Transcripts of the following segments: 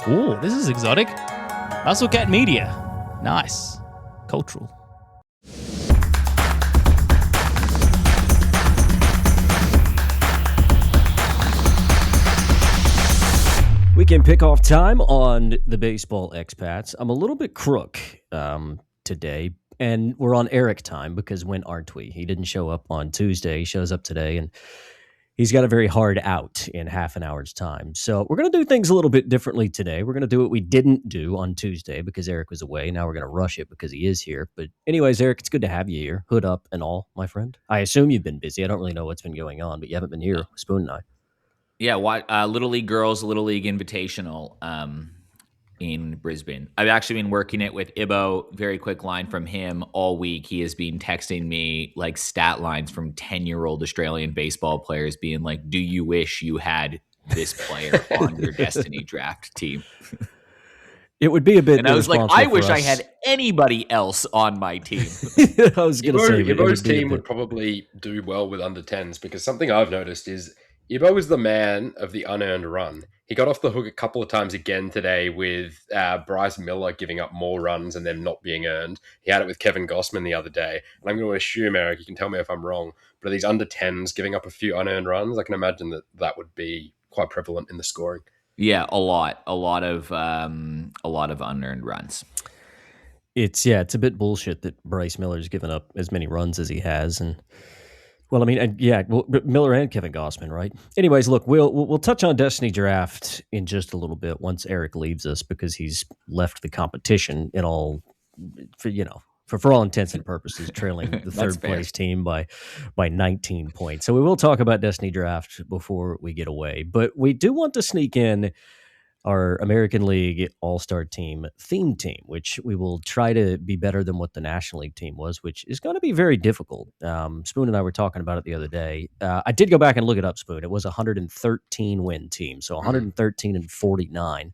Ooh, this is exotic. Muscle Cat Media. Nice. Cultural. Weekend pickoff time on the Baseball Expats. I'm a little bit crook today, and we're on Eric time because when aren't we? He didn't show up on Tuesday. He shows up today, and he's got a very hard out in half an hour's time. So we're going to do things a little bit differently today. We're going to do what we didn't do on Tuesday because Eric was away. Now we're going to rush it because he is here. But anyways, Eric, it's good to have you here. Hood up and all, my friend. I assume you've been busy. I don't really know what's been going on, but you haven't been here, Spoon and I. Yeah, Little League Girls, Little League Invitational in Brisbane. I've actually been working it with Ibo. Very quick line from him all week. He has been texting me like stat lines from 10-year-old Australian baseball players being like, do you wish you had this player on your Destiny draft team? It would be a bit. And I was like, I wish I had anybody else on my team. I was going to say, Ibo's team would probably do well with under 10s because something I've noticed is Ibo is the man of the unearned run. He got off the hook a couple of times again today with Bryce Miller giving up more runs and them not being earned. He had it with Kevin Gossman the other day. And I'm going to assume, Eric, you can tell me if I'm wrong, but are these under 10s giving up a few unearned runs? I can imagine that would be quite prevalent in the scoring. Yeah, a lot of unearned runs. It's a bit bullshit that Bryce Miller's given up as many runs as he has, and well, I mean, Miller and Kevin Gossman, right? Anyways, look, we'll touch on Destiny Draft in just a little bit once Eric leaves us because he's left the competition in all, for all intents and purposes, trailing the third place team by 19 points. So we will talk about Destiny Draft before we get away, but we do want to sneak in our American League All-Star Team theme team, which we will try to be better than what the National League team was, which is going to be very difficult. Spoon and I were talking about it the other day. I did go back and look it up, Spoon. It was a 113-win team, so 113-49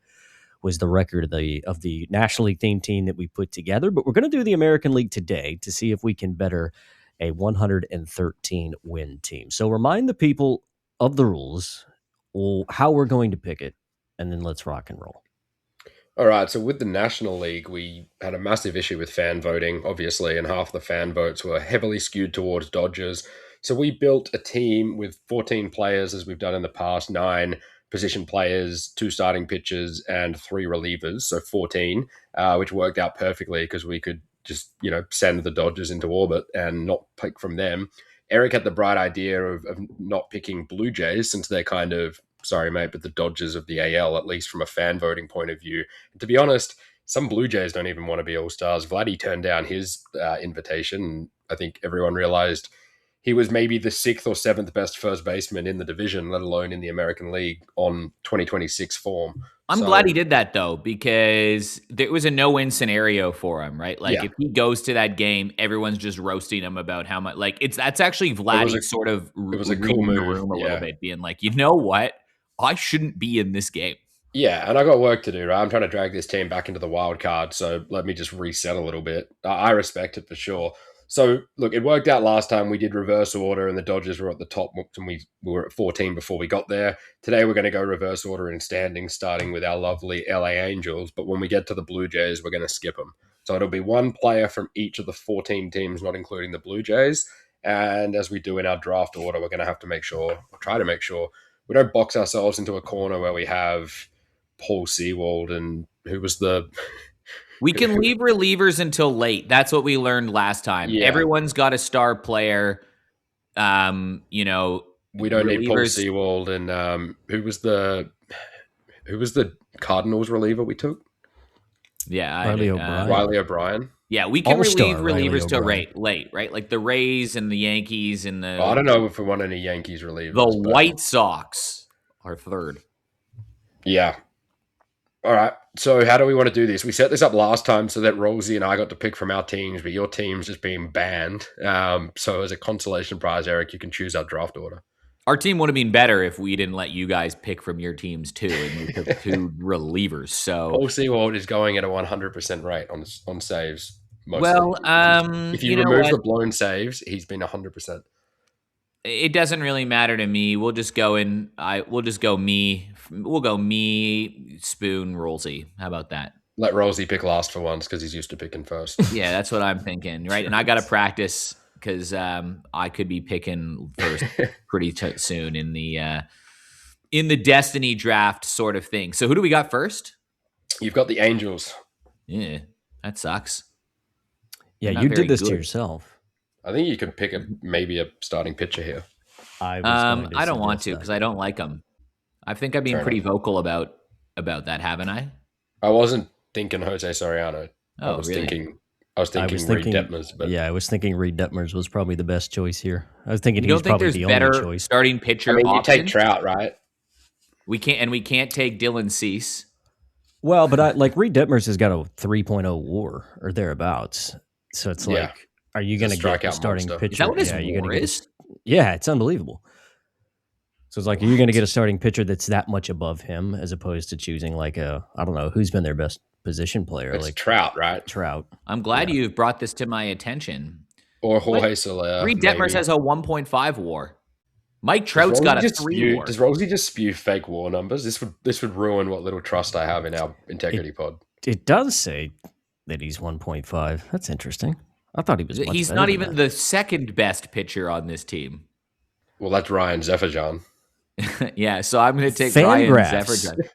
was the record of the National League theme team that we put together. But we're going to do the American League today to see if we can better a 113-win team. So remind the people of the rules, how we're going to pick it, and then let's rock and roll. All right, so with the National League, we had a massive issue with fan voting, obviously, and half the fan votes were heavily skewed towards Dodgers. So we built a team with 14 players, as we've done in the past, 9 position players, 2 starting pitchers, and 3 relievers, so 14, which worked out perfectly because we could just, send the Dodgers into orbit and not pick from them. Eric had the bright idea of not picking Blue Jays since they're kind of, sorry, mate, but the Dodgers of the AL, at least from a fan voting point of view. And to be honest, some Blue Jays don't even want to be All-Stars. Vladdy turned down his invitation. I think everyone realized he was maybe the 6th or 7th best first baseman in the division, let alone in the American League on 2026 form. I'm glad he did that, though, because there was a no-win scenario for him, right? Like, if he goes to that game, everyone's just roasting him about how much. Like, that's actually Vladdy sort of it was a cool move. The room a little bit, being like, you know what? I shouldn't be in this game. Yeah, and I got work to do, right? I'm trying to drag this team back into the wild card, so let me just reset a little bit. I respect it for sure. So, look, it worked out last time. We did reverse order, and the Dodgers were at the top, and we were at 14 before we got there. Today, we're going to go reverse order in standings, starting with our lovely LA Angels. But when we get to the Blue Jays, we're going to skip them. So it'll be one player from each of the 14 teams, not including the Blue Jays. And as we do in our draft order, we're going to have to try to make sure we don't box ourselves into a corner where we have Paul Sewald and who was the... We can leave relievers until late. That's what we learned last time. Yeah. Everyone's got a star player. We don't need Paul Sewald. And who was the Cardinals reliever we took? Yeah, Riley O'Brien. Yeah, we can relieve relievers till late, right? Like the Rays and the Yankees and the... I don't know if we want any Yankees relievers. The White Sox are third. Yeah. All right. So how do we want to do this? We set this up last time so that Rosie and I got to pick from our teams, but your team's just being banned. So as a consolation prize, Eric, you can choose our draft order. Our team would have been better if we didn't let you guys pick from your teams too, and we took 2 relievers. So Paul Sewald is going at a 100% rate on saves. Mostly. Well, if you remove the blown saves, he's been 100%. It doesn't really matter to me. We'll just go in. We'll just go me. We'll go me, Spoon, Rolsey. How about that? Let Rosie pick last for once because he's used to picking first. Yeah, that's what I'm thinking, right? And I got to practice because I could be picking first pretty soon in the Destiny draft sort of thing. So who do we got first? You've got the Angels. Yeah, that sucks. Yeah, Not you very did this good. to yourself. I think you could pick maybe a starting pitcher here. I don't want to because I don't like them. I think I've been Fair pretty enough. vocal about that, haven't I? I wasn't thinking Jose Soriano. I Oh, was really? thinking I was Reed Detmers, but yeah, I was thinking Reed Detmers was probably the best choice here. I was thinking You he was don't think probably there's the better only choice. starting pitcher I mean, you option? take Trout, right? We can't take Dylan Cease. Well, but Reed Detmers has got a 3.0 WAR or thereabouts. So it's Yeah. like, are you He's going a to get the strikeout starting monster. pitcher? Is that what his yeah, you're WAR gonna get is? yeah, it's unbelievable. So it's like, are you going to get a starting pitcher that's that much above him as opposed to choosing like I don't know, who's been their best position player? It's like Trout, right? Trout. I'm glad you've brought this to my attention. Or Jorge Soler. Reed Detmers has a 1.5 WAR. Mike Trout's got a 3 WAR. Does Rosie just spew fake WAR numbers? This would ruin what little trust I have in our integrity pod. It does say that he's 1.5. That's interesting. I thought he was. Much He's better not than even that. the second best pitcher on this team. Well, that's Ryan Zefferjan. Yeah, so I'm going to take Ryan Fangraphs. Zefferjan.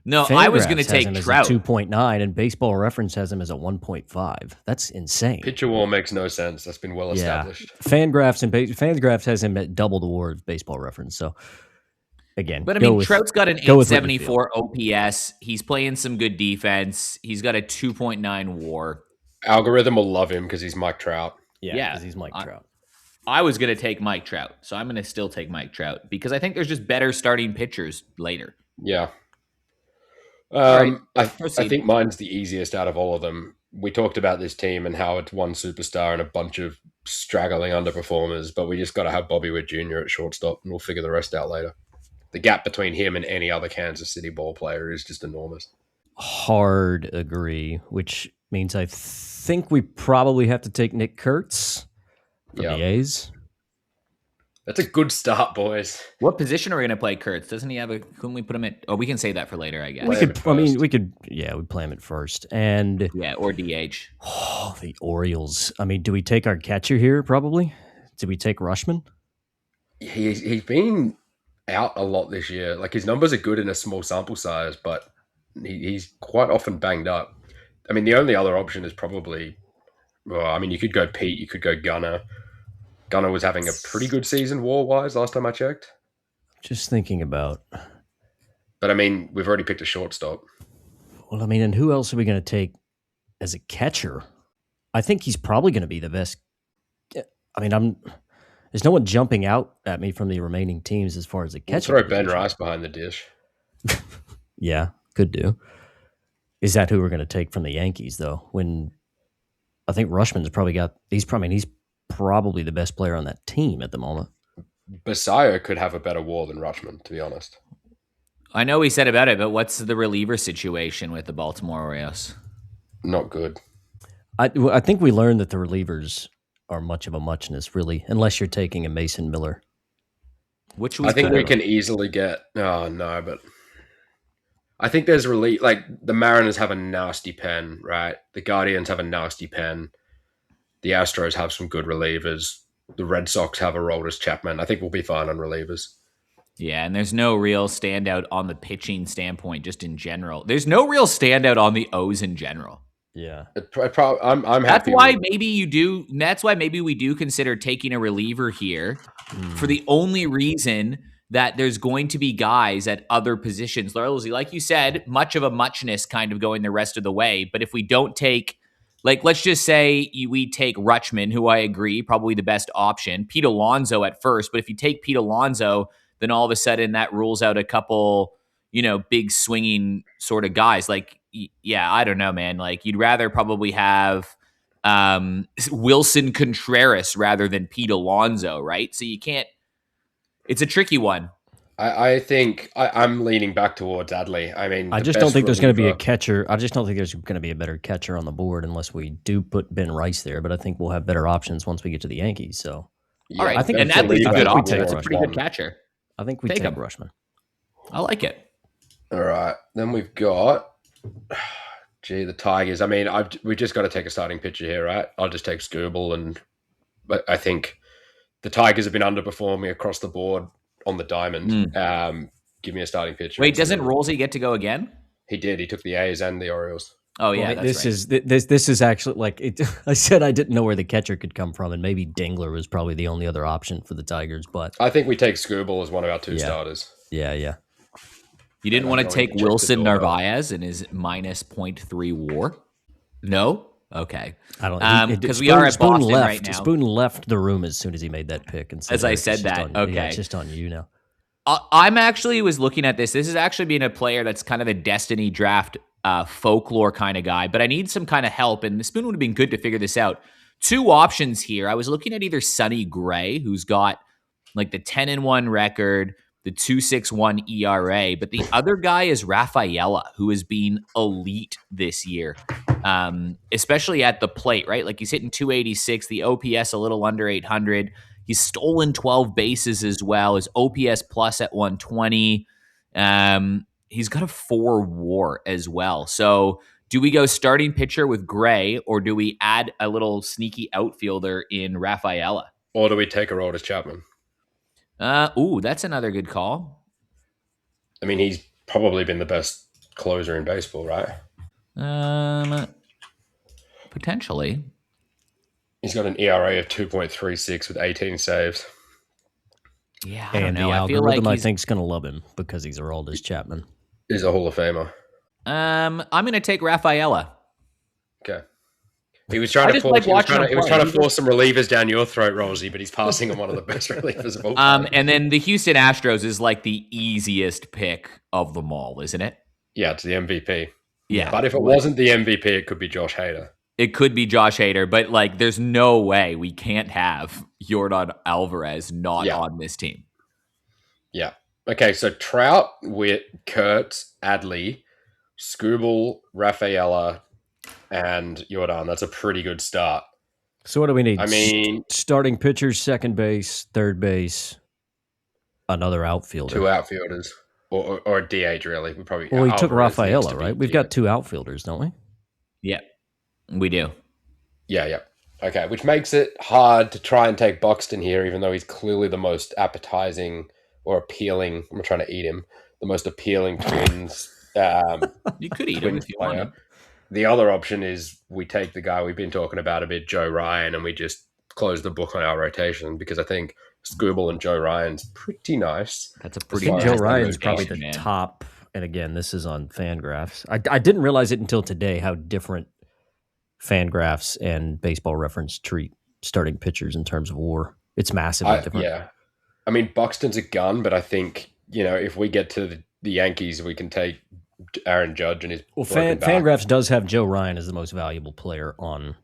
No, I was going to Fangraphs has take him as a Trout. 2.9, and Baseball Reference has him as a 1.5. That's insane. Pitcher WAR makes no sense. That's been well established. Fangraphs has him at double the WAR of Baseball Reference. So again, But I mean, Trout's got an go with what you 874 OPS. He's playing some good defense. He's got a 2.9 WAR. Algorithm will love him because he's Mike Trout. Yeah. because he's Mike Trout. I was going to take Mike Trout, so I'm going to still take Mike Trout because I think there's just better starting pitchers later. Yeah. right, I proceed. think mine's the easiest out of all of them. We talked about this team and how it's one superstar and a bunch of straggling underperformers, but we just got to have Bobby Witt Jr. at shortstop, and we'll figure the rest out later. The gap between him and any other Kansas City ball player is just enormous. Hard agree, which means I think we probably have to take Nick Kurtz from Yeah. the A's. That's a good start, boys. What position are we going to play Kurtz? Doesn't he have a? Couldn't we put him at? Oh, we can say that for later, I guess. We Play him could. at I mean, first. we could. Yeah, we'd play him at first. And Yeah, or DH. the Orioles. I mean, do we take our catcher here? Probably. Do we take Rushman? He's been out a lot this year. Like, his numbers are good in a small sample size, but he's quite often banged up. I mean, the only other option is probably, well, I mean, you could go Pete, you could go Gunner. Gunner was having a pretty good season WAR-wise last time I checked. Just thinking about. But, I mean, we've already picked a shortstop. Well, I mean, and who else are we going to take as a catcher? I think he's probably going to be the best. I mean, there's no one jumping out at me from the remaining teams as far as the We'll catcher. throw Ben position. Rice behind the dish. Yeah, could do. Is that who we're going to take from the Yankees, though? When I think Rushman's probably got. He's probably the best player on that team at the moment. Basayo could have a better WAR than Rutschman, to be honest. I know we said about it, but what's the reliever situation with the Baltimore Orioles? Not good. I think we learned that the relievers are much of a muchness, really, unless you're taking a Mason Miller. Which we I think could we have. can easily get. Oh no, but I think there's relief. Like, the Mariners have a nasty pen, right? The Guardians have a nasty pen. The Astros have some good relievers. The Red Sox have a Roldis Chapman. I think we'll be fine on relievers. Yeah, and there's no real standout on the pitching standpoint, just in general. There's no real standout on the O's in general. Yeah. I'm That's happy. why with- maybe you do. That's why maybe we do consider taking a reliever here for the only reason that there's going to be guys at other positions. Like you said, much of a muchness kind of going the rest of the way. But if we don't take, like, let's just say we take Rutschman, who I agree, probably the best option, Pete Alonso at first. But if you take Pete Alonso, then all of a sudden that rules out a couple, big swinging sort of guys. Like, yeah, I don't know, man. Like, you'd rather probably have Wilson Contreras rather than Pete Alonso, right? So you can't. It's a tricky one. I think I'm leaning back towards Adley. I mean, I the just don't best think there's going to be a reliever- catcher. I just don't think there's going to be a better catcher on the board unless we do put Ben Rice there. But I think we'll have better options once we get to the Yankees. So All right, I think and we take- Adley's a I good think we option. take That's a pretty good Rutschman. catcher. I think we Take take him. Rushman. I like it. All right, then we've got. Gee, the Tigers. I mean, we just got to take a starting pitcher here, right? I'll just take Scooble, but I think the Tigers have been underperforming across the board on the diamond. Give me a starting pitcher. Wait, doesn't Rolsey get to go again? He did. He took the A's and the Orioles. Oh yeah, Well, that's this right. this is actually like it. I said I didn't know where the catcher could come from, and maybe Dingler was probably the only other option for the Tigers. But I think we take Scooble as one of our two Yeah. starters. yeah. You didn't I'm want to going take to check the Wilson door. Narvaez and his minus 0.3 WAR? No. Okay. I don't Because we are at Boston left, right now. Spoon left the room as soon as he made that pick, and As I "Eric, said it's just that, on you." Yeah, okay. it's just on you now. I'm actually was looking at this. This has actually been a player that's kind of a destiny draft folklore kind of guy, but I need some kind of help, and the Spoon would have been good to figure this out. Two options here. I was looking at either Sonny Gray, who's got like the 10-1 record, the 2.61 ERA, but the other guy is Rafaela, who has been elite this year, especially at the plate, right? Like he's hitting 286, the OPS a little under 800. He's stolen 12 bases as well. His OPS plus at 120. He's got a 4 WAR as well. So do we go starting pitcher with Gray, or do we add a little sneaky outfielder in Rafaela? Or do we take Aroldis Chapman? That's another good call. I mean, he's probably been the best closer in baseball, right? Potentially. He's got an ERA of 2.36 with 18 saves. Yeah, I don't And the know. I feel like algorithm, I he's, think, is going to love him because he's Aroldis Chapman. He's a Hall of Famer. I'm going to take Rafaela. Okay. He was trying I to just like watching him he was play. trying to force some relievers down your throat, Rosie, but he's passing on one of the best relievers of all time. And then the Houston Astros is like the easiest pick of them all, isn't it? Yeah, it's the MVP. Yeah. But if it wasn't the MVP, it could be Josh Hader. It could be Josh Hader, but like there's no way we can't have Yordan Alvarez not Yeah. on this team. Yeah. Okay, so Trout, Witt, Kurtz, Adley, Scooble, Rafaela, and Jordan. That's a pretty good start. So what do we need? I mean, starting pitcher, second base, third base, another outfielder. two outfielders. Or a DH, really. We probably. Well, we took Alvarez needs Rafaela, to be right? We've DH. got two outfielders, don't we? Yeah, we do. Yeah. Okay, which makes it hard to try and take Buxton here, even though he's clearly the most appetizing or appealing. I'm trying to eat him. The most appealing Twins. You could eat him Twins if you player. wanted. The other option is we take the guy we've been talking about a bit, Joe Ryan, and we just close the book on our rotation because I think Scooble and Joe Ryan's pretty nice. That's a I pretty think far Joe as the Ryan's probably rotation, the man. top. And again, this is on Fangraphs. I didn't realize it until today how different Fangraphs and Baseball Reference treat starting pitchers in terms of WAR. It's massively different. Yeah. I mean, Buxton's a gun, but I think, if we get to the Yankees, we can take Aaron Judge and his Well, broken back. Fangraphs does have Joe Ryan as the most valuable player on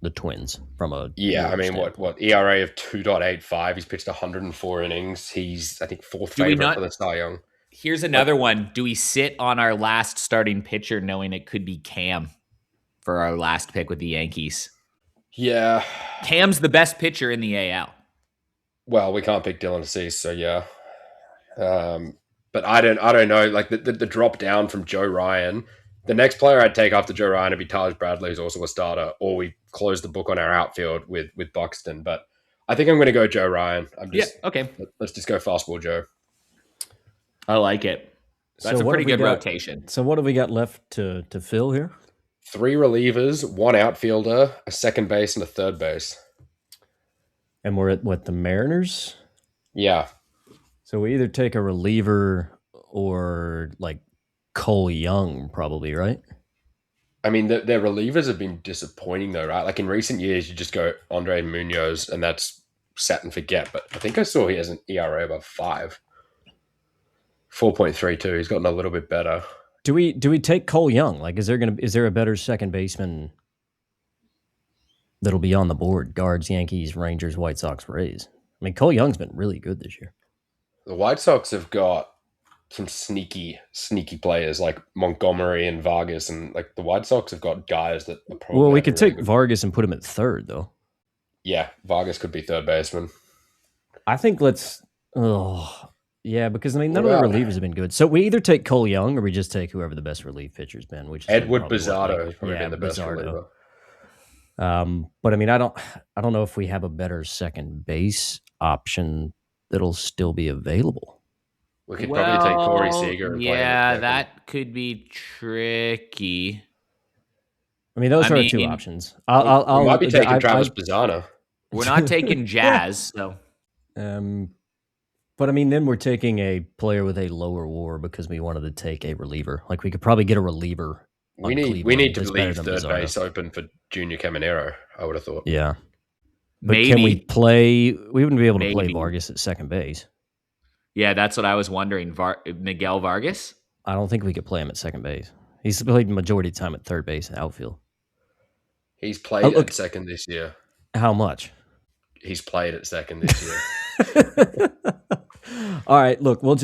the Twins from a Yeah, WAR I mean, standpoint. what ERA of 2.85. He's pitched 104 innings. He's, I think, fourth Do we favorite not- for the Cy Young. Here's another one. Do we sit on our last starting pitcher knowing it could be Cam for our last pick with the Yankees? Yeah. Cam's the best pitcher in the AL. Well, we can't pick Dylan Cease, so yeah. But I don't know. Like the drop down from Joe Ryan. The next player I'd take after Joe Ryan would be Taj Bradley, who's also a starter, or we close the book on our outfield with Buxton. But I think I'm going to go Joe Ryan. Okay. Let's just go fastball Joe. I like it. That's So a what pretty have we good got- rotation. So what have we got left to fill here? 3 relievers, 1 outfielder, a second base, and a third base. And we're at what, the Mariners? Yeah. So we either take a reliever or like Cole Young, probably, right? I mean, their relievers have been disappointing, though, right? Like in recent years, you just go Andre Munoz, and that's set and forget. But I think I saw he has an ERA above 5. 4.32. He's gotten a little bit better. Do we take Cole Young? Like, is there a better second baseman that'll be on the board? Guards, Yankees, Rangers, White Sox, Rays. I mean, Cole Young's been really good this year. The White Sox have got some sneaky players like Montgomery and Vargas, and like the White Sox have got guys that are probably. Well, we have a could really take good- Vargas and put him at third, though. Yeah, Vargas could be third baseman. I think let's. Oh, yeah, because I mean, none What of the about- relievers have been good. So we either take Cole Young or we just take whoever the best relief pitcher's been, which is Edward probably what, Bizzardo like- has probably yeah, been the best Bizzardo. reliever. But I mean, I don't know if we have a better second base option that'll still be available. We could probably take Corey Well, Seager. And play him at yeah, second. that could be tricky. I mean, those I are our two mean, options. I'll we might be taking I- Travis Bizzano. We're not taking Jazz, so But I mean, then we're taking a player with a lower WAR because we wanted to take a reliever. Like we could probably get a reliever. We on need Cleveland to that's better leave than third Bizzardo. base open for Junior Caminero. I would have thought. Yeah, but maybe. can we play? We wouldn't be able to play Maybe. Vargas at second base. Yeah, that's what I was wondering. Miguel Vargas. I don't think we could play him at second base. He's played the majority of the time at third base and outfield. He's played look- at second this year. How much? He's played at second this year. All right, look, we'll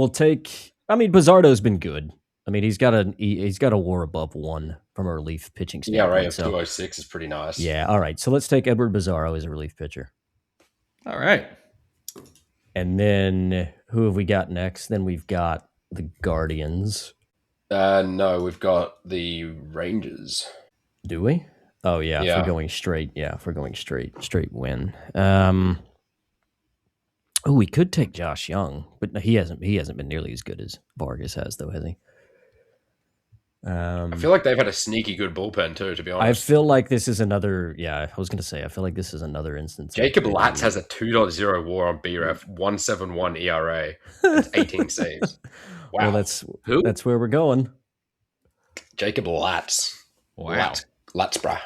take. I mean, Bizzardo's been good. I mean, he's got a WAR above 1 from a relief pitching Yeah, standpoint. right. Of so 206 is pretty nice. yeah, all right. So let's take Edward Bizzarro as a relief pitcher, All right. and then who have we got next? Then we've got the Guardians. No, we've got the Rangers. Do we? Oh yeah, if Yeah. we're going straight. Yeah, if we're going straight win. Oh, we could take Josh Young, but he hasn't been nearly as good as Vargas has, though, has he? I feel like they've had a sneaky good bullpen too. To be I honest, feel like this is another. Yeah, I was going to say. I feel like this is another instance. of Jacob maybe- Latz has a 2.0 WAR on BREF, 1.71 ERA, and 18 saves. Wow, Well, that's Who? where we're going. Jacob Latz. Wow. Latz, bruh.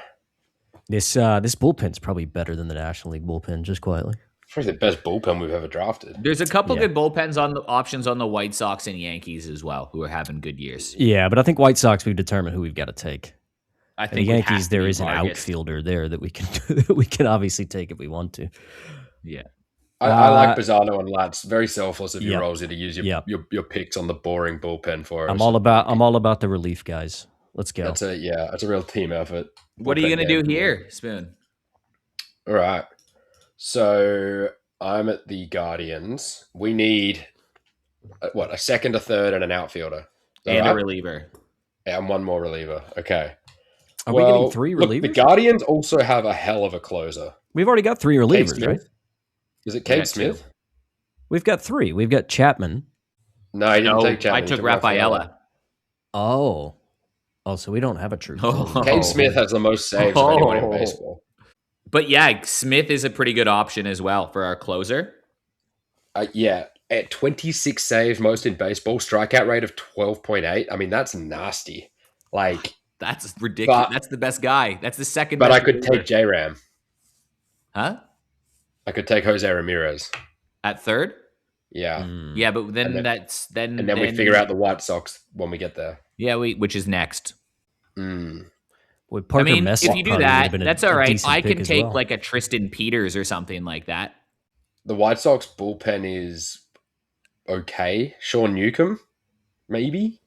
This bullpen's probably better than the National League bullpen, just quietly. Probably the best bullpen we've ever drafted. There's a couple Yeah. good bullpens on the options on the White Sox and Yankees as well, who are having good years. Yeah, but I think White Sox we've determined who we've got to take. I And the think it has Yankees, to there be is an Vargas. outfielder there that we can that we can obviously take if we want to. Yeah. I like Bizzano and Latz. Very selfless of you, Yep. Rosie, to use your, Yep. your picks on the boring bullpen for us. I'm all about the relief guys. Let's go. That's a real team effort. What are you Bullpen going to do game. here, Spoon? All right. So I'm at the Guardians. We need a second, a third, and an outfielder. Is that And right? a reliever. Yeah, and one more reliever. Okay. Are we getting 3 look, relievers? the Guardians also have a hell of a closer. We've already got 3 Cade relievers, Smith? right? Is it Cade Yeah, Smith? We've got 3. We've got Chapman. No, he didn't No, take Chapman. I he took Rafaela. Rafaela. Oh, so we don't have a true. Oh. closer. Cade Smith has the most saves of anyone in Oh. baseball. But yeah, Smith is a pretty good option as well for our closer. Yeah, at 26 saves, most in baseball, strikeout rate of 12.8. I mean, that's nasty. Like, That's ridiculous. But- That's the best guy. That's the second but best I could reliever. take J-Ram. Huh? I could take Jose Ramirez. At third? Yeah. Mm. Yeah, but then And then And then we figure out the White Sox when we get there. Yeah, which is next. Mm. Boy, Parker I mean, Messick if you do probably would that, have been a- that's a all right. decent I pick can as take well. like a Tristan Peters or something like that. The White Sox bullpen is okay. Sean Newcomb, maybe.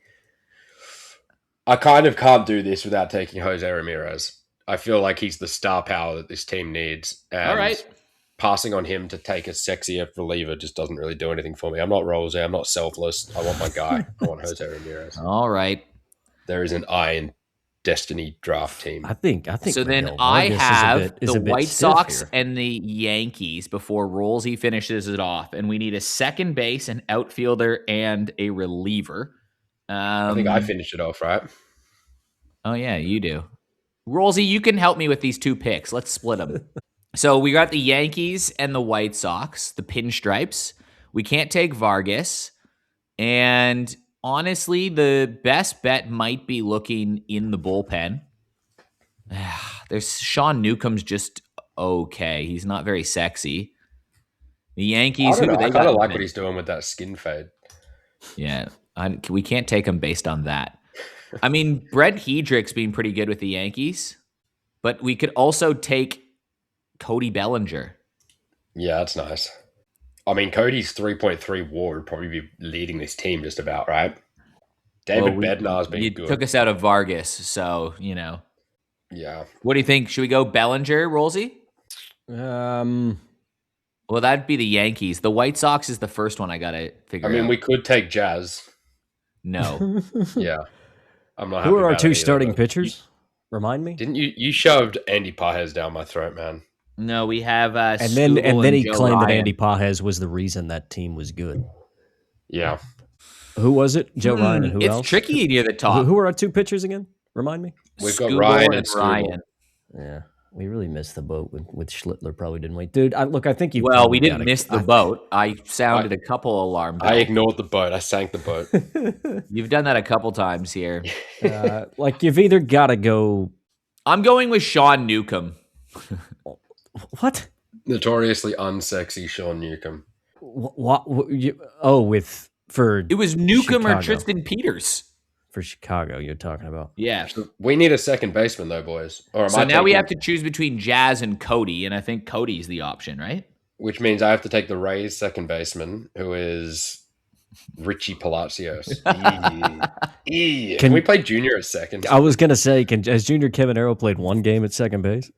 I kind of can't do this without taking Jose Ramirez. I feel like he's the star power that this team needs. And All right. passing on him to take a sexier reliever just doesn't really do anything for me. I'm not Rosie. I'm not selfless. I want my guy. I want Jose Ramirez. All right. There is an iron destiny draft team. I think. So then Miguel I Vargas have is a the bit White stiff Sox here. and the Yankees before Rolsey finishes it off, and we need a second base, an outfielder, and a reliever. I think I finished it off, right? Oh yeah, you do. Rolsey, you can help me with these 2 picks. Let's split them. So we got the Yankees and the White Sox, the pinstripes. We can't take Vargas. And honestly, the best bet might be looking in the bullpen. There's Sean Newcomb's just okay. He's not very sexy. The Yankees, I don't who know. they I got kind of in like the- what he's doing with that skin fade. Yeah, we can't take him based on that. I mean, Brett Hedrick's been pretty good with the Yankees, but we could also take Cody Bellinger. Yeah, that's nice. I mean, Cody's 3.3 WAR would probably be leading this team just about, right? David Well, Bednar's been You good. took us out of Vargas, so, you know. Yeah. What do you think? Should we go Bellinger, Rolsey? Well, that'd be the Yankees. The White Sox is the first one I got to figure I mean, out. we could take Jazz. No. Yeah. I'm not Who happy are our about it two either, starting but pitchers? Remind me. Didn't you shoved Andy Pajes down my throat, man? No, we have And then Skubal he Joe claimed that Ryan. Andy Pajes was the reason that team was good. Yeah. Who was it? Joe Ryan and who it's else? tricky near the top. Who are our two pitchers again? Remind me. We've got Skubal Ryan and and Skubal. Ryan. Yeah, we really missed the boat with Schlittler, probably, didn't we? Dude, I think you. Well, we probably didn't gotta- miss the boat. I sounded a couple alarm bells. I ignored the boat. I sank the boat. You've done that a couple times here. Like you've either got to go. I'm going with Sean Newcomb. What? Notoriously unsexy Sean Newcomb. What? For It was Newcomb Chicago. or Tristan Peters. For Chicago, you're talking about. Yeah. We need a second baseman, though, boys. Or am So I now we taking- have to choose between Jazz and Cody, and I think Cody's the option, right? Which means I have to take the Rays second baseman, who is Richie Palacios. Can we play Junior at second? I was gonna say, has Junior Kevin Arrow played one game at second base?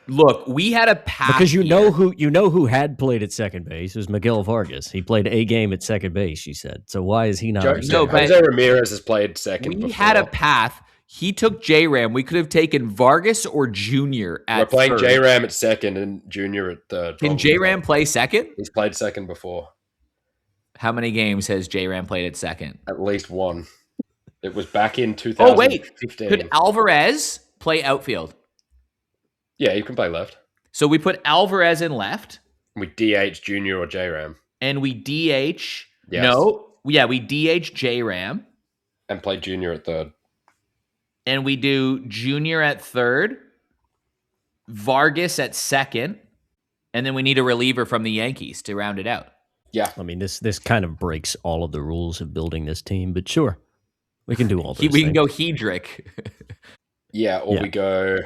Look, we had a path Because you here. know who had played at second base. It was Miguel Vargas. He played a game at second base. She said. So why is he not? Joe, on No, second but- Jose Ramirez has played second We before. had a path. He took J-Ram. We could have taken Vargas or Junior at We're playing third. J-Ram at second and Junior at third. Can probably. J-Ram play second? He's played second before. How many games has J-Ram played at second? At least one. It was back in Oh, wait. 2015. Could Alvarez play outfield? Yeah, you can play left. So we put Alvarez in left, We DH Junior or J-Ram and we DH. Yes. No, yeah, we DH J-Ram, and play Junior at third. and we do Junior at third, Vargas at second, and then we need a reliever from the Yankees to round it out. Yeah. I mean, this kind of breaks all of the rules of building this team, but sure, we can do all this. We can go Hedrick. Yeah, or Yeah. we go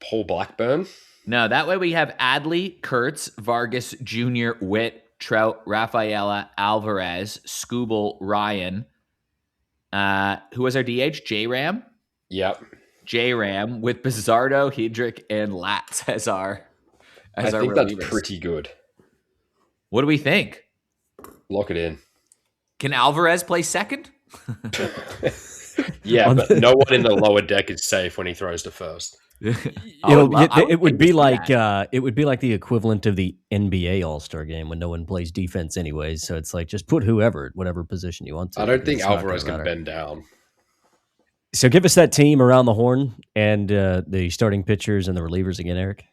Paul Blackburn. No, that way we have Adley, Kurtz, Vargas, Junior, Witt, Trout, Rafaela, Alvarez, Skubal, Ryan. Who was our DH? J-Ram? Yep. J-Ram with Bizzardo, Hedrick, and Latz as our I think relievers. that's pretty good. What do we think? Lock it in. Can Alvarez play second? Yeah, On but the- no one in the lower deck is safe when he throws to first. It would be like the equivalent of the NBA All-Star game when no one plays defense anyways. So it's like just put whoever at whatever position you want to. I don't because think it's not gonna Alvarez can matter. bend down. So give us that team around the horn and the starting pitchers and the relievers again, Eric.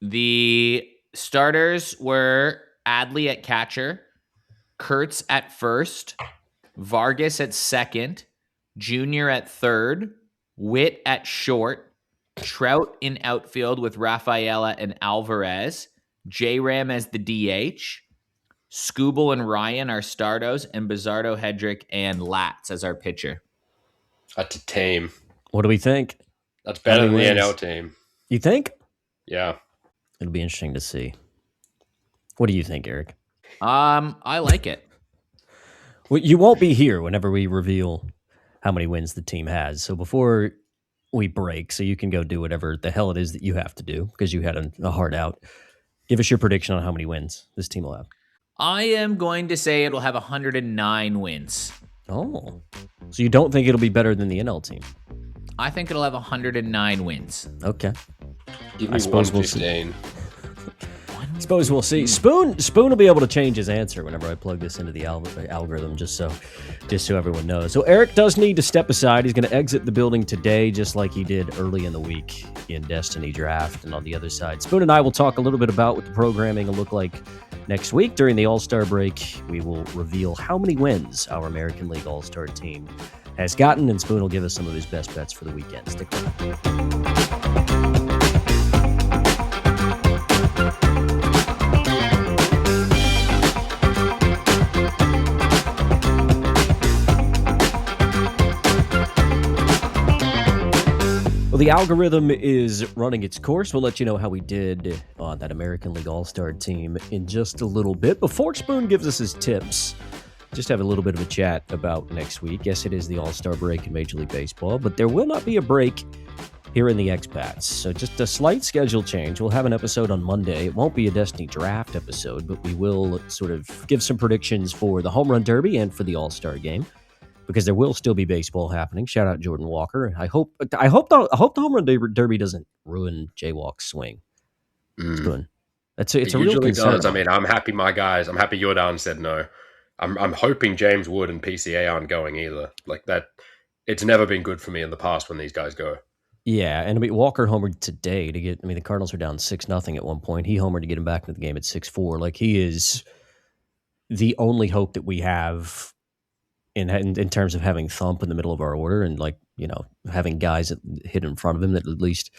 The starters were Adley at catcher, Kurtz at first, Vargas at second, Junior at third, Witt at short, Trout in outfield with Rafaela and Alvarez, J-Ram as the DH, Skubal and Ryan are startos, and Bizzardo, Hedrick, and Latz as our pitcher. That's a team. What do we think? That's better How than the many NL wins? team. You think? Yeah. It'll be interesting to see. What do you think, Eric? I like it. Well, you won't be here whenever we reveal how many wins the team has. So before we break, so you can go do whatever the hell it is that you have to do because you had a hard out. Give us your prediction on how many wins this team will have. I am going to say it will have 109 wins. Oh, so you don't think it'll be better than the NL team? I think it'll have 109 wins. Okay. Give I me suppose we'll see. 115. Suppose we'll see. Spoon will be able to change his answer whenever I plug this into the algorithm, just so everyone knows. So Eric does need to step aside. He's going to exit the building today, just like he did early in the week in Destiny Draft. And on the other side, Spoon and I will talk a little bit about what the programming will look like next week during the All-Star break. We will reveal how many wins our American League All-Star team has gotten, and Spoon will give us some of his best bets for the weekend. Stick around. Well, the algorithm is running its course. We'll let you know how we did on that American League All-Star team in just a little bit. Before Spoon gives us his tips, just have a little bit of a chat about next week. Yes, it is the All-Star break in Major League Baseball, but there will not be a break here in the Expats. So just a slight schedule change. We'll have an episode on Monday. It won't be a Destiny Draft episode, but we will sort of give some predictions for the Home Run Derby and for the All-Star Game, because there will still be baseball happening. Shout out Jordan Walker. I hope the Home Run Derby doesn't ruin Jaywalk's swing. It's good. It's a real usually concern. does. I mean, I'm happy my guys. I'm happy Jordan said no. I'm hoping James Wood and PCA aren't going either. Like that, it's never been good for me in the past when these guys go. Yeah, and I mean, Walker homered today to get. I mean, the Cardinals are down 6-0 at one point. He homered to get him back into the game at 6-4. Like, he is the only hope that we have in terms of having thump in the middle of our order, and, like, you know, having guys that hit in front of him that at least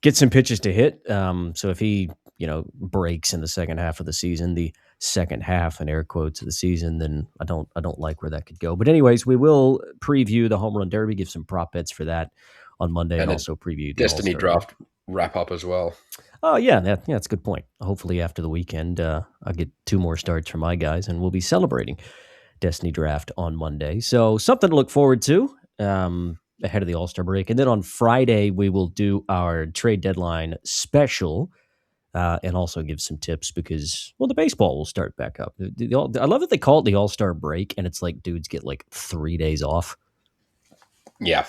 get some pitches to hit. So if he, you know, breaks in the second half of the season, the second half in air quotes of the season, then I don't like where that could go. But anyways, we will preview the Home Run Derby, give some prop bets for that on Monday, and also preview the Destiny All-Star Draft wrap up as well. Oh, yeah, that's a good point. Hopefully after the weekend, I'll get 2 more starts from my guys, and we'll be celebrating Destiny Draft on Monday. So something to look forward to ahead of the All-Star break. And then on Friday, we will do our trade deadline special and also give some tips because, well, the baseball will start back up. I love that they call it the All-Star break, and it's like dudes get like 3 days off. Yeah,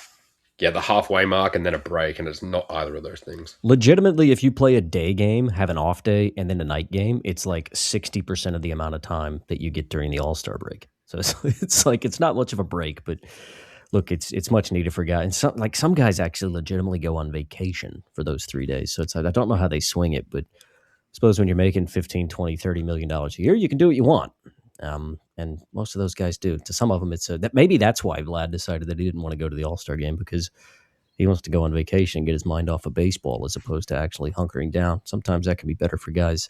the halfway mark and then a break, and it's not either of those things. Legitimately, if you play a day game, have an off day, and then a night game, it's like 60% of the amount of time that you get during the All-Star break. So it's like it's not much of a break, but look, it's much needed for guys. And some guys actually legitimately go on vacation for those 3 days. So it's like, I don't know how they swing it, but I suppose when you're making $15, $20, $30 million a year, you can do what you want. And most of those guys do. To some of them, maybe that's why Vlad decided that he didn't want to go to the All-Star game, because he wants to go on vacation and get his mind off of baseball as opposed to actually hunkering down. Sometimes that can be better for guys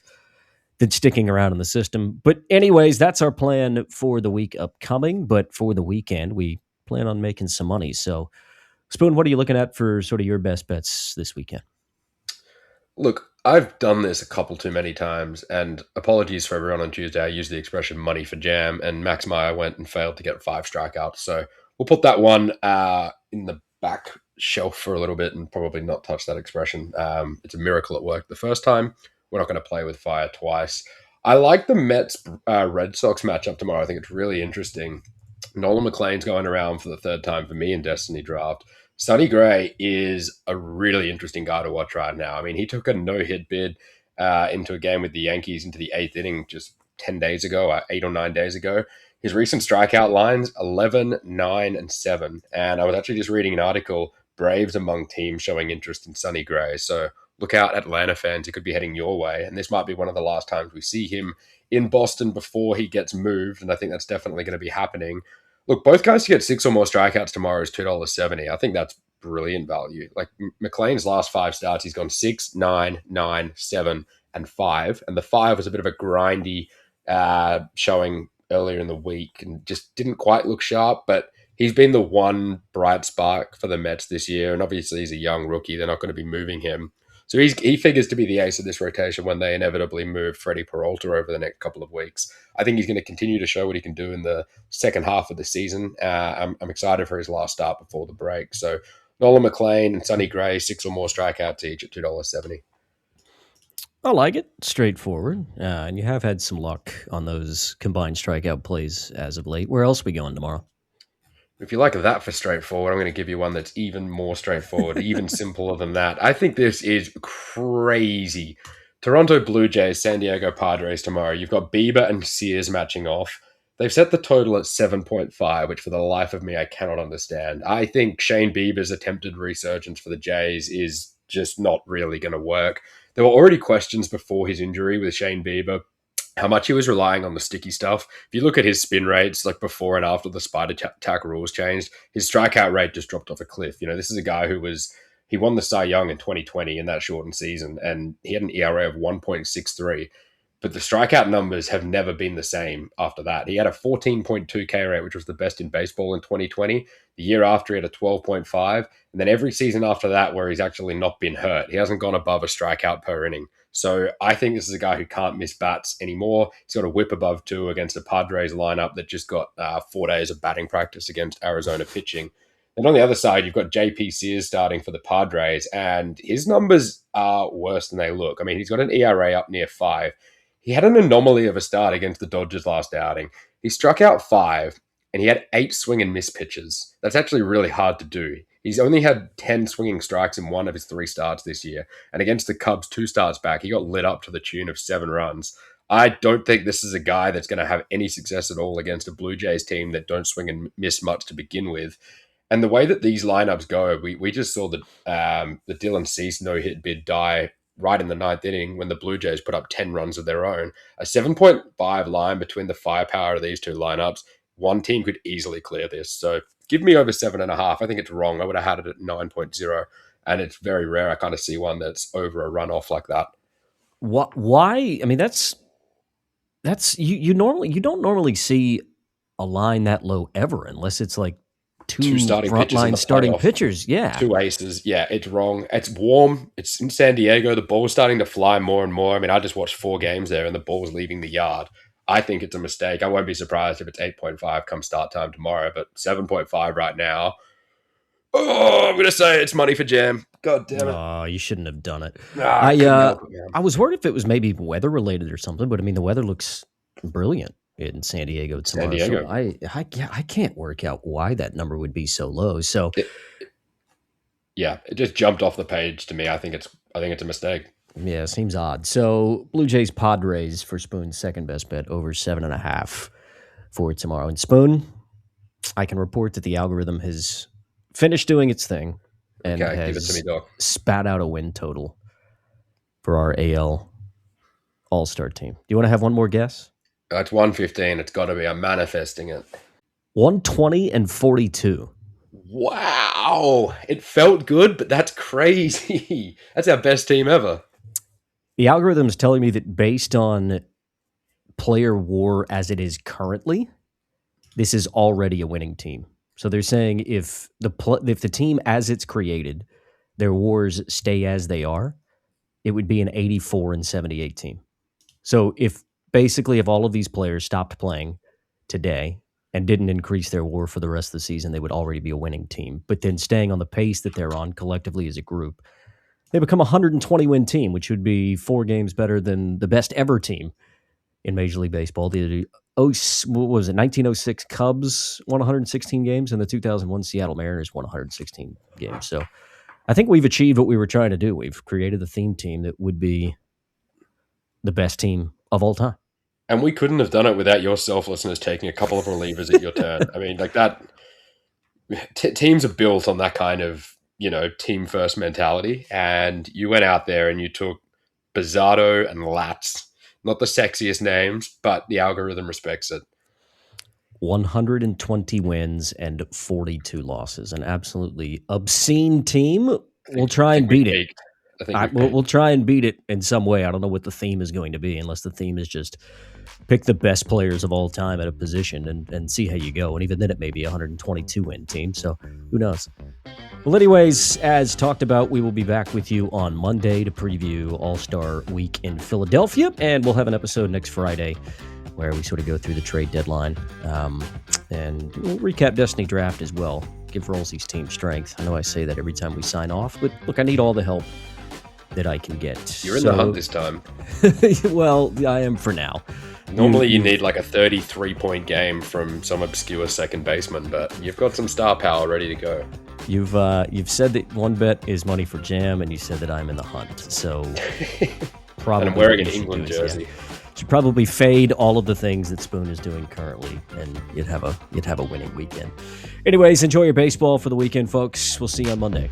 than sticking around in the system. But anyways, that's our plan for the week upcoming. But for the weekend, we plan on making some money. So, Spoon, what are you looking at for sort of your best bets this weekend? Look, I've done this a couple too many times, and apologies for everyone on Tuesday. I used the expression money for jam, and Max Meyer went and failed to get 5 strikeouts. So we'll put that one in the back shelf for a little bit and probably not touch that expression. It's a miracle it worked the first time. We're not going to play with fire twice. I like the Mets Red Sox matchup tomorrow. I think it's really interesting. Nolan McLean's going around for the 3rd time for me in Destiny Draft. Sonny Gray is a really interesting guy to watch right now. I mean, he took a no-hit bid into a game with the Yankees into the 8th inning just 10 days ago, 8 or 9 days ago. His recent strikeout lines, 11, 9, and 7. And I was actually just reading an article, Braves among teams showing interest in Sonny Gray. So look out, Atlanta fans. He could be heading your way. And this might be one of the last times we see him in Boston before he gets moved. And I think that's definitely going to be happening. Look, both guys to get 6 or more strikeouts tomorrow is $2.70. I think that's brilliant value. Like McLean's last 5 starts, he's gone 6, 9, 9, 7, and 5. And the 5 was a bit of a grindy showing earlier in the week and just didn't quite look sharp. But he's been the one bright spark for the Mets this year. And obviously he's a young rookie. They're not going to be moving him. So he figures to be the ace of this rotation when they inevitably move Freddie Peralta over the next couple of weeks. I think he's going to continue to show what he can do in the second half of the season. I'm excited for his last start before the break. So Nolan McLean and Sonny Gray, 6 or more strikeouts each at $2.70. I like it. Straightforward. And you have had some luck on those combined strikeout plays as of late. Where else are we going tomorrow? If you like that for straightforward, I'm going to give you one that's even more straightforward, even simpler than that. I think this is crazy. Toronto Blue Jays, San Diego Padres tomorrow. You've got Bieber and Sears matching off. They've set the total at 7.5, which for the life of me, I cannot understand. I think Shane Bieber's attempted resurgence for the Jays is just not really going to work. There were already questions before his injury with Shane Bieber, how much he was relying on the sticky stuff. If you look at his spin rates, like before and after the spider tack rules changed, his strikeout rate just dropped off a cliff. You know, this is a guy who he won the Cy Young in 2020 in that shortened season, and he had an ERA of 1.63. But the strikeout numbers have never been the same after that. He had a 14.2 K rate, which was the best in baseball in 2020. The year after, he had a 12.5. And then every season after that, where he's actually not been hurt, he hasn't gone above a strikeout per inning. So I think this is a guy who can't miss bats anymore. He's got a whip above 2 against a Padres lineup that just got 4 days of batting practice against Arizona pitching. And on the other side, you've got JP Sears starting for the Padres, and his numbers are worse than they look. I mean, he's got an ERA up near 5. He had an anomaly of a start against the Dodgers last outing. He struck out 5, and he had 8 swing and miss pitches. That's actually really hard to do. He's only had 10 swinging strikes in 1 of his 3 starts this year. And against the Cubs 2 starts back, he got lit up to the tune of 7 runs. I don't think this is a guy that's going to have any success at all against a Blue Jays team that don't swing and miss much to begin with. And the way that these lineups go, we just saw the Dylan Cease no-hit bid die right in the 9th inning when the Blue Jays put up 10 runs of their own. A 7.5 line between the firepower of these 2 lineups. One team could easily clear this. So give me over 7.5. I think it's wrong. I would have had it at 9.0. And it's very rare I kind of see one that's over a runoff like that. Why? I mean, that's you don't normally see a line that low ever unless it's like two starting frontline starting pitchers. Yeah. 2 aces. Yeah, it's wrong. It's warm. It's in San Diego. The ball's starting to fly more and more. I mean, I just watched 4 games there and the ball's leaving the yard. I think it's a mistake. I won't be surprised if it's 8.5 come start time tomorrow, but 7.5 right now. Oh, I'm going to say it's money for Jam. God damn it. Oh, you shouldn't have done it. I was worried if it was maybe weather related or something, but I mean, the weather looks brilliant in San Diego tomorrow. San Diego. So I can't work out why that number would be so low. So it just jumped off the page to me. I think it's a mistake. Yeah, seems odd. So Blue Jays Padres for Spoon's second best bet over 7.5 for tomorrow. And Spoon, I can report that the algorithm has finished doing its thing and Okay, give it has to me, Doc. spat out a win total for our AL All-Star team. Do you want to have one more guess? It's 115. It's got to be. I'm manifesting it. 120-42. Wow. It felt good, but that's crazy. That's our best team ever. The algorithm is telling me that based on player WAR as it is currently, this is already a winning team. So they're saying if the team as it's created, their WARs stay as they are, it would be an 84-78 team. So if all of these players stopped playing today and didn't increase their WAR for the rest of the season, they would already be a winning team. But then staying on the pace that they're on collectively as a group, they become a 120-win team, which would be 4 games better than the best ever team in Major League Baseball. The 1906 Cubs won 116 games, and the 2001 Seattle Mariners won 116 games. So I think we've achieved what we were trying to do. We've created a theme team that would be the best team of all time. And we couldn't have done it without your selflessness taking a couple of relievers at your turn. I mean, like that. Teams are built on that kind of, team first mentality. And you went out there and you took Bizzardo and Latz, not the sexiest names, but the algorithm respects it. 120 wins and 42 losses. An absolutely obscene team. We'll try and beat it. We'll try and beat it in some way. I don't know what the theme is going to be, unless the theme is just pick the best players of all time at a position and see how you go. And even then, it may be a 122-win team. So who knows? Well, anyways, as talked about, we will be back with you on Monday to preview All-Star Week in Philadelphia. And we'll have an episode next Friday where we sort of go through the trade deadline. And we'll recap Destiny Draft as well. Give Rolsey's team strength. I know I say that every time we sign off, but look, I need all the help that I can get. You're in the hunt this time. Well, I am for now. Normally you need like a 33-point game from some obscure second baseman, but you've got some star power ready to go. You've said that one bet is money for Jam, and you said that I'm in the hunt. So probably and I'm wearing an England jersey. Yeah. Should probably fade all of the things that Spoon is doing currently, and you'd have a winning weekend. Anyways, enjoy your baseball for the weekend, folks. We'll see you on Monday.